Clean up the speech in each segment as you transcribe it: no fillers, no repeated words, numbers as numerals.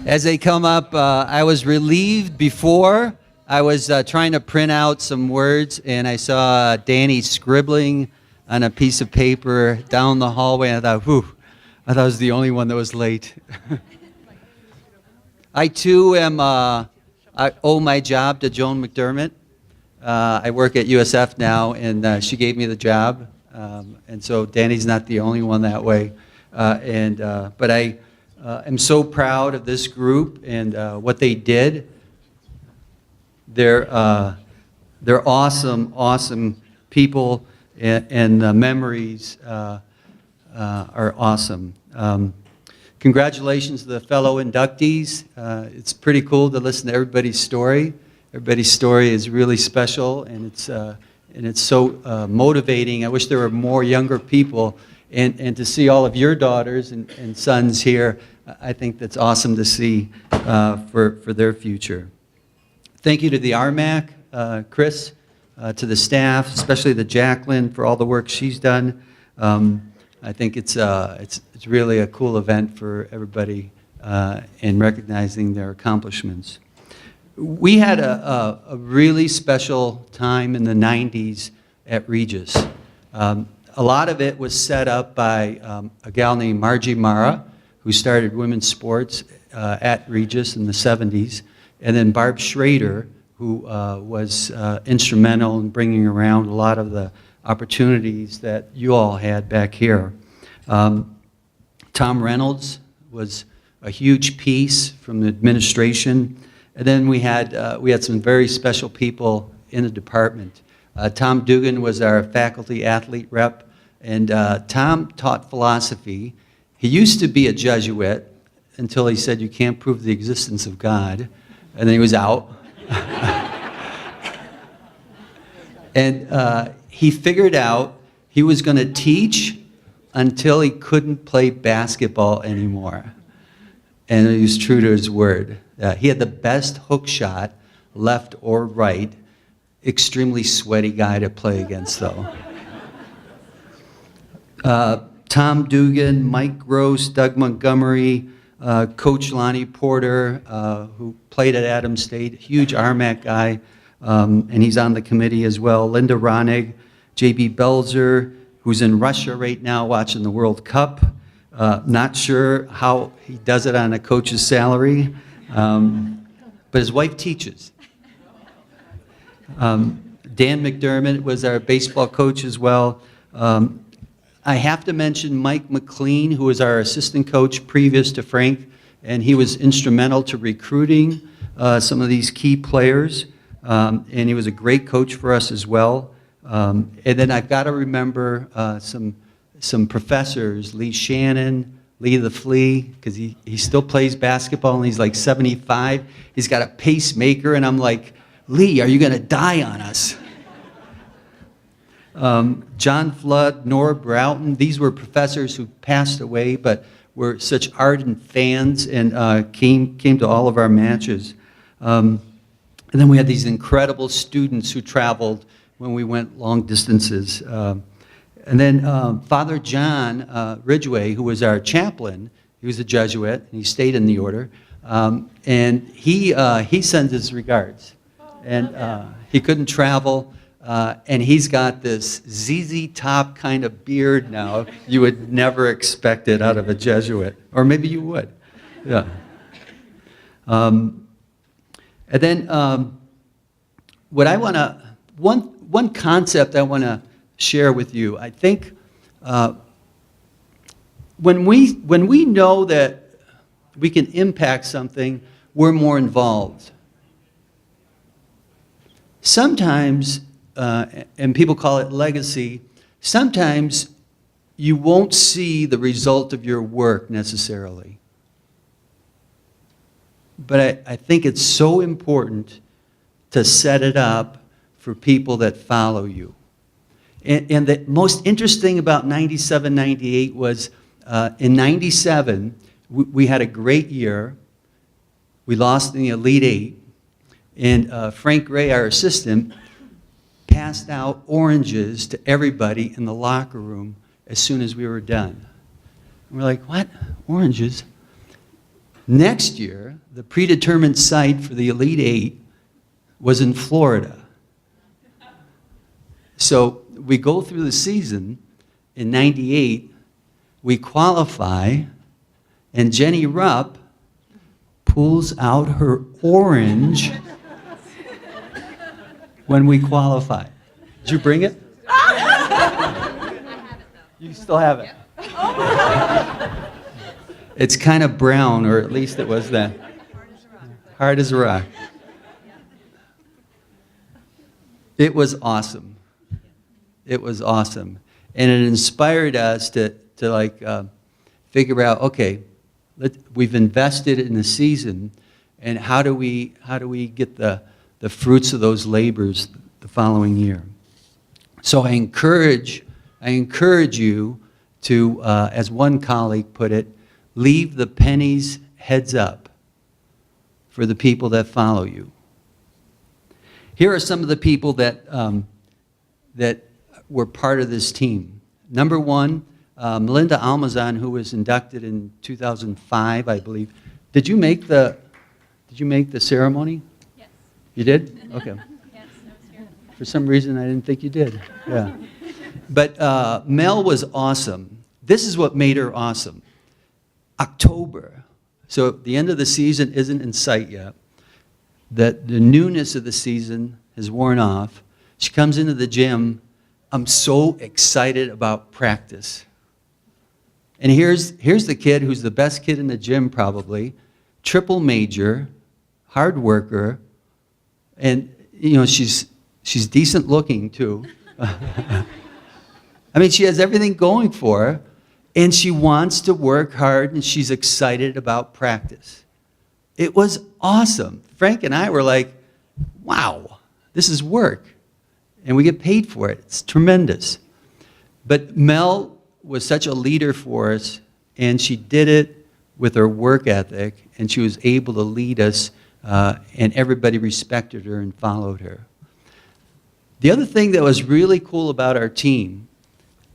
As they come up, I was relieved before. I was trying to print out some words, and I saw Danny scribbling on a piece of paper down the hallway, and I thought, whew, I thought I was the only one that was late. I, too, I owe my job to Joan McDermott. I work at USF now, and she gave me the job. And so Danny's not the only one that way. But I am so proud of this group and what they did. They're awesome, awesome people, and the memories are awesome. Congratulations to the fellow inductees. It's pretty cool to listen to everybody's story. Everybody's story is really special, and it's so motivating. I wish there were more younger people, and to see all of your daughters and sons here, I think that's awesome to see for their future. Thank you to the RMAC, Chris, to the staff, especially to Jacqueline for all the work she's done. I think it's really a cool event for everybody in recognizing their accomplishments. We had a really special time in the 90s at Regis. A lot of it was set up by a gal named Margie Mara, who started women's sports at Regis in the 70s, and then Barb Schrader, who was instrumental in bringing around a lot of the opportunities that you all had back here. Tom Reynolds was a huge piece from the administration. And then we had some very special people in the department. Tom Dugan was our faculty athlete rep, and Tom taught philosophy. He used to be a Jesuit until he said you can't prove the existence of God, and then he was out. And he figured out he was going to teach until he couldn't play basketball anymore. And he was true to his word. He had the best hook shot, left or right. Extremely sweaty guy to play against, though. Tom Dugan, Mike Gross, Doug Montgomery, Coach Lonnie Porter, who played at Adams State, huge RMAC guy, and he's on the committee as well. Linda Ronig, J.B. Belzer, who's in Russia right now watching the World Cup. Not sure how he does it on a coach's salary, but his wife teaches. Dan McDermott was our baseball coach as well. I have to mention Mike McLean, who was our assistant coach previous to Frank, and he was instrumental to recruiting some of these key players, and he was a great coach for us as well. And then I've got to remember some professors, Lee Shannon, Lee the Flea, because he still plays basketball and he's like 75. He's got a pacemaker, and I'm like, Lee, are you going to die on us? John Flood, Nora Broughton, these were professors who passed away but were such ardent fans and came to all of our matches. And then we had these incredible students who traveled when we went long distances. And then Father John Ridgway, who was our chaplain, he was a Jesuit, and he stayed in the order, and he sends his regards. And he couldn't travel, and he's got this ZZ Top kind of beard now. You would never expect it out of a Jesuit, or maybe you would. Yeah. And then what I want to, one concept I want to share with you. I think when we know that we can impact something, we're more involved. Sometimes, and people call it legacy, sometimes you won't see the result of your work necessarily. But I think it's so important to set it up for people that follow you. And the most interesting about 97, 98 was in 97, we had a great year. We lost in the Elite Eight. And Frank Gray, our assistant, passed out oranges to everybody in the locker room as soon as we were done. And we're like, what? Oranges? Next year, the predetermined site for the Elite Eight was in Florida. So we go through the season. In 98, we qualify, and Jenny Rupp pulls out her orange when we qualify. Did you bring it? You still have it? It's kind of brown, or at least it was then. Hard as a rock. It was awesome. It was awesome. And it inspired us to figure out, okay, we've invested in the season, and how do we get the fruits of those labors the following year? So I encourage you to, as one colleague put it, leave the pennies heads up for the people that follow you. Here are some of the people that were part of this team. Number one, Melinda Almazan, who was inducted in 2005, I believe. Did you make the ceremony? Yes. You did? Okay. Yes, I was here. For some reason, I didn't think you did. Yeah. But Mel was awesome. This is what made her awesome. October. So the end of the season isn't in sight yet. The newness of the season has worn off. She comes into the gym. I'm so excited about practice. And here's the kid who's the best kid in the gym probably, triple major, hard worker, and she's decent looking too. I mean, she has everything going for her, and she wants to work hard, and she's excited about practice. It was awesome. Frank and I were like, wow, this is work. And we get paid for it. It's tremendous. But Mel was such a leader for us, and she did it with her work ethic, and she was able to lead us, and everybody respected her and followed her. The other thing that was really cool about our team,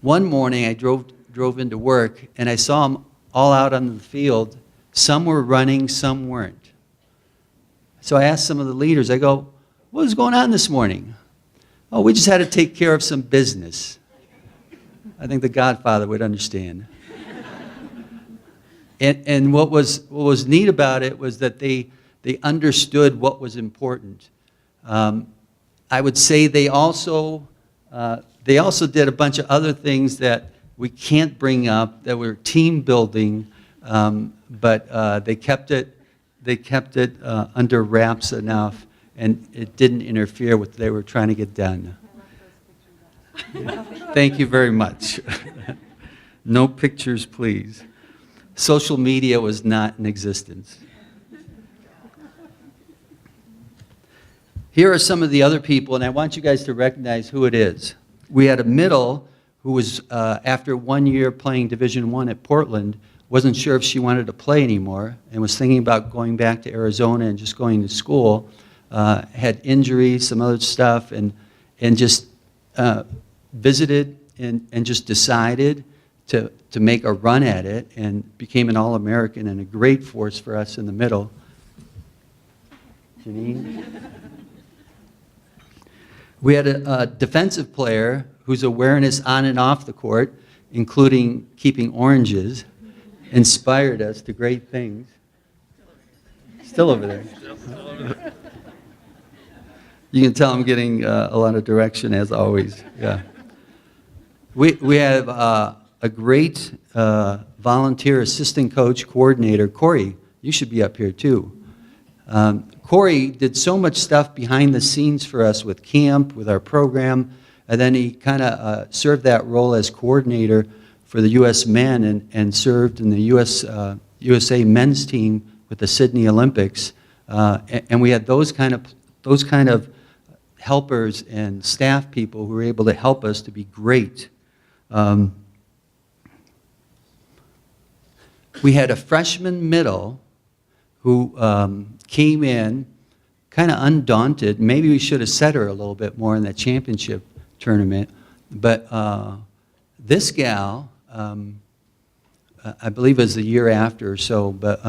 one morning I drove into work, and I saw them all out on the field. Some were running, some weren't. So I asked some of the leaders, I go, what was going on this morning? Oh, we just had to take care of some business. I think the Godfather would understand. And what was neat about it was that they understood what was important. I would say they also did a bunch of other things that we can't bring up that were team building, but they kept it under wraps enough, and it didn't interfere with what they were trying to get done. Thank you very much. No pictures, please. Social media was not in existence. Here are some of the other people, and I want you guys to recognize who it is. We had a middle who was, after 1 year playing Division I at Portland, wasn't sure if she wanted to play anymore and was thinking about going back to Arizona and just going to school. Had injuries, some other stuff, and just visited and just decided to make a run at it, and became an All-American and a great force for us in the middle. Janine? We had a defensive player whose awareness on and off the court, including keeping oranges, inspired us to great things. Still over there. You can tell I'm getting a lot of direction, as always. Yeah. We have a great volunteer assistant coach coordinator, Corey. You should be up here too. Corey did so much stuff behind the scenes for us with camp, with our program, and then he kind of served that role as coordinator for the U.S. men, and served in the USA men's team with the Sydney Olympics. And we had those kind of helpers and staff people who were able to help us to be great. We had a freshman middle who came in kind of undaunted. Maybe we should have set her a little bit more in that championship tournament. But this gal, I believe it was the year after or so, but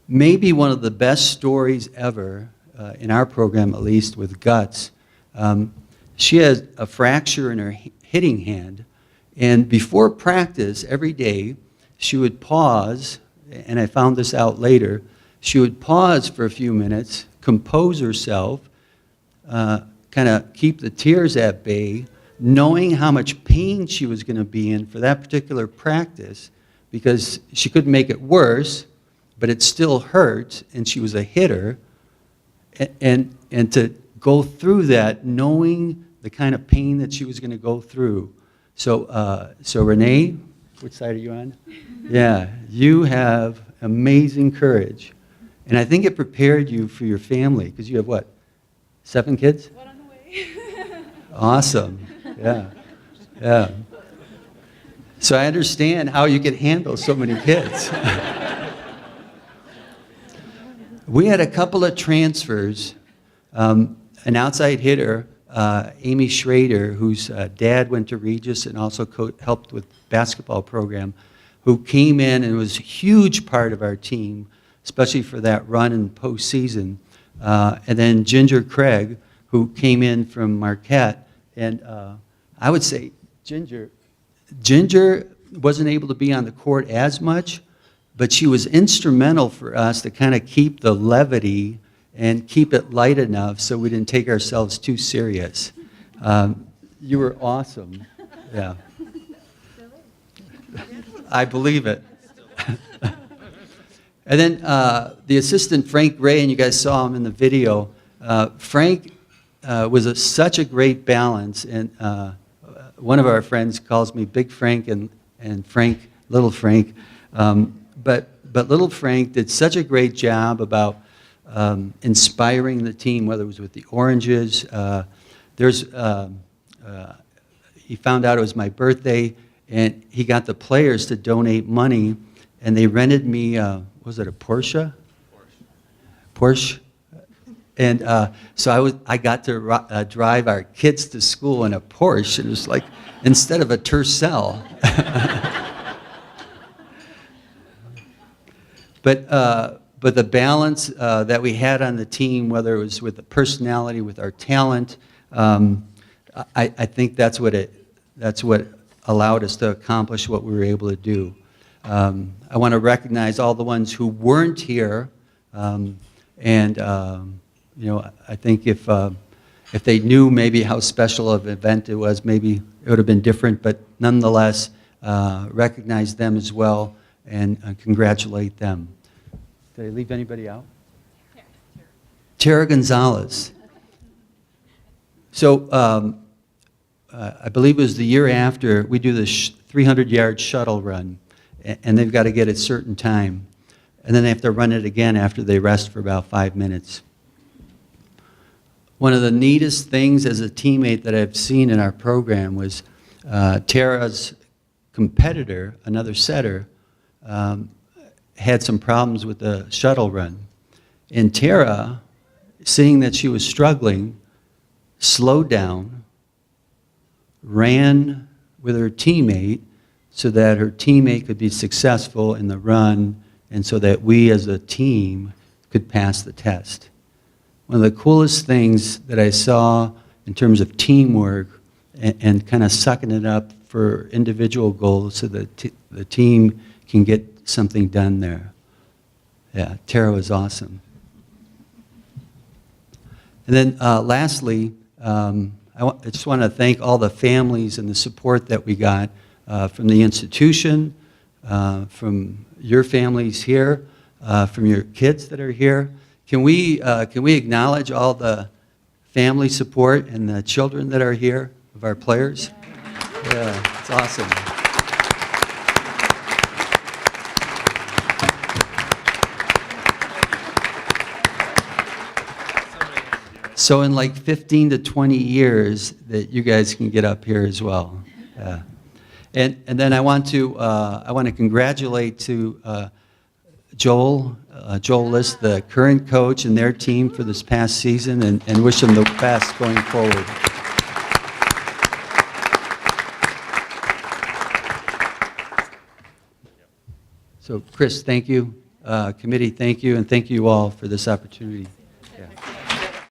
maybe one of the best stories ever, in our program at least, with Guts. She has a fracture in her hitting hand, and before practice every day, she would pause, and I found this out later, she would pause for a few minutes, compose herself, kind of keep the tears at bay, knowing how much pain she was going to be in for that particular practice, because she couldn't make it worse, but it still hurt, and she was a hitter, and to go through that, knowing the kind of pain that she was going to go through. So Renee, which side are you on? Yeah, you have amazing courage, and I think it prepared you for your family, because you have what, 7 kids? One on the way. Awesome. Yeah. Yeah. So I understand how you could handle so many kids. We had a couple of transfers. An outside hitter, Amy Schrader, whose dad went to Regis and also helped with basketball program, who came in and was a huge part of our team, especially for that run in postseason. And then Ginger Craig, who came in from Marquette. And I would say Ginger wasn't able to be on the court as much, but she was instrumental for us to kind of keep the levity and keep it light enough so we didn't take ourselves too serious. You were awesome. Yeah. I believe it. And then the assistant, Frank Ray, and you guys saw him in the video. Frank was such a great balance, and one of our friends calls me Big Frank and Frank, Little Frank. But Little Frank did such a great job about inspiring the team, whether it was with the Oranges. He found out it was my birthday, and he got the players to donate money, and they rented me, was it a Porsche? Porsche. And so I got to drive our kids to school in a Porsche. It was like, instead of a Tercel. But the balance that we had on the team, whether it was with the personality, with our talent, I think that's what allowed us to accomplish what we were able to do. I want to recognize all the ones who weren't here, I think if they knew maybe how special of an event it was, maybe it would have been different. But nonetheless, recognize them as well and congratulate them. Did I leave anybody out? Yeah. Terra Gonzales. So I believe it was the year after we do the 300-yard shuttle run, and they've got to get a certain time, and then they have to run it again after they rest for about 5 minutes. One of the neatest things as a teammate that I've seen in our program was Tara's competitor, another setter, had some problems with the shuttle run. And Tara, seeing that she was struggling, slowed down, ran with her teammate so that her teammate could be successful in the run and so that we as a team could pass the test. One of the coolest things that I saw in terms of teamwork and kind of sucking it up for individual goals so that the team can get something done there. Yeah, Terra was awesome. And then lastly, I just want to thank all the families and the support that we got from the institution, from your families here, from your kids that are here. Can we acknowledge all the family support and the children that are here of our players? Yeah, it's awesome. So in like 15 to 20 years that you guys can get up here as well. Yeah. And then I want to congratulate to Joel List, the current coach, and their team for this past season, and wish them the best going forward. So Chris, thank you. committee, thank you, and thank you all for this opportunity. Yeah.